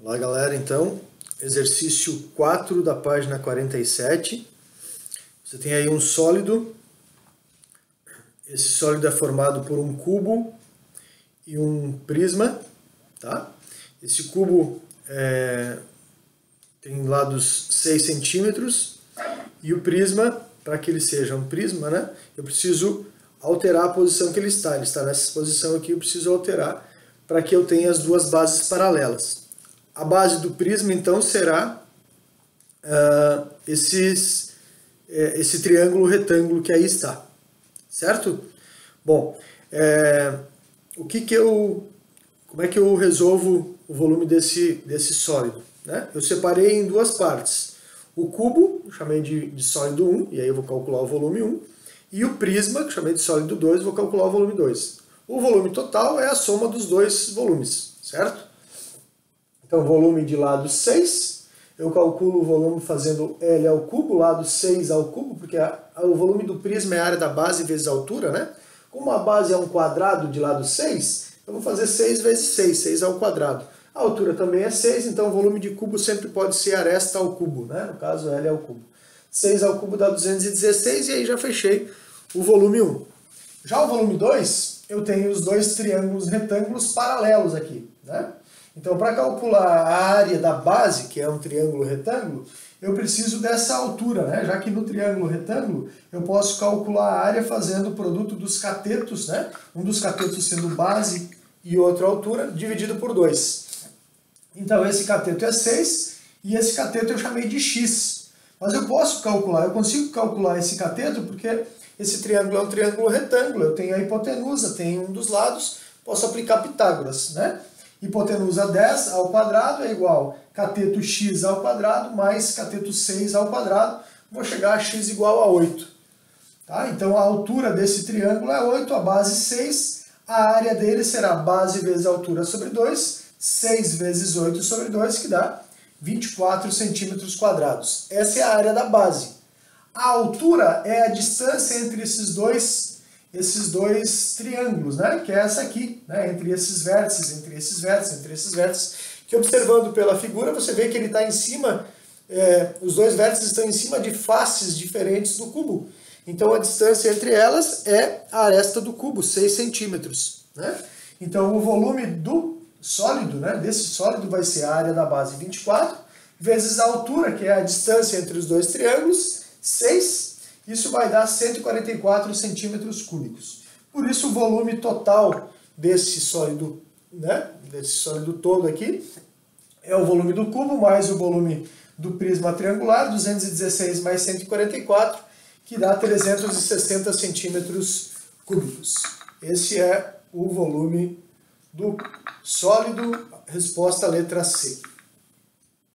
Olá galera, então, exercício 4 da página 47. Você tem aí um sólido. Esse sólido é formado por um cubo e um prisma, tá? Esse cubo tem lados 6 centímetros e o prisma, para que ele seja um prisma, né? Eu preciso alterar a posição que ele está. Ele está nessa posição aqui, eu preciso alterar para que eu tenha as duas bases paralelas. A base do prisma, então, será esse triângulo retângulo que aí está, certo? Bom, como é que eu resolvo o volume desse sólido, né? Eu separei em duas partes. O cubo, eu chamei de sólido 1, e aí eu vou calcular o volume 1, e o prisma, que eu chamei de sólido 2, vou calcular o volume 2. O volume total é a soma dos dois volumes, certo? Então, volume de lado 6, eu calculo o volume fazendo L ao cubo, lado 6 ao cubo, porque o volume do prisma é a área da base vezes a altura, né? Como a base é um quadrado de lado 6, eu vou fazer 6 vezes 6, 6 ao quadrado. A altura também é 6, então o volume de cubo sempre pode ser aresta ao cubo, né? No caso, L ao cubo. 6 ao cubo dá 216, e aí já fechei o volume 1. Já o volume 2, eu tenho os dois triângulos retângulos paralelos aqui, né? Então, para calcular a área da base, que é um triângulo retângulo, eu preciso dessa altura, né? Já que no triângulo retângulo eu posso calcular a área fazendo o produto dos catetos, né? Um dos catetos sendo base e outro altura, dividido por 2. Então, esse cateto é 6 e esse cateto eu chamei de x. Mas eu consigo calcular esse cateto porque esse triângulo é um triângulo retângulo. Eu tenho a hipotenusa, tenho um dos lados, posso aplicar Pitágoras, né? Hipotenusa 10 ao quadrado é igual cateto x ao quadrado mais cateto 6 ao quadrado. Vou chegar a x igual a 8. Tá? Então a altura desse triângulo é 8, a base 6. A área dele será base vezes altura sobre 2, 6 vezes 8 sobre 2, que dá 24 centímetros quadrados. Essa é a área da base. A altura é a distância entre esses dois triângulos, né? Que é essa aqui, né? Entre esses vértices, que observando pela figura, você vê que ele está em cima, os dois vértices estão em cima de faces diferentes do cubo. Então a distância entre elas é a aresta do cubo, 6 centímetros, né? Então o volume do sólido, né? Desse sólido vai ser a área da base 24, vezes a altura, que é a distância entre os dois triângulos, 6. Isso vai dar 144 centímetros cúbicos. Por isso o volume total desse sólido, né, desse sólido todo aqui, é o volume do cubo mais o volume do prisma triangular, 216 mais 144, que dá 360 centímetros cúbicos. Esse é o volume do sólido, resposta letra C.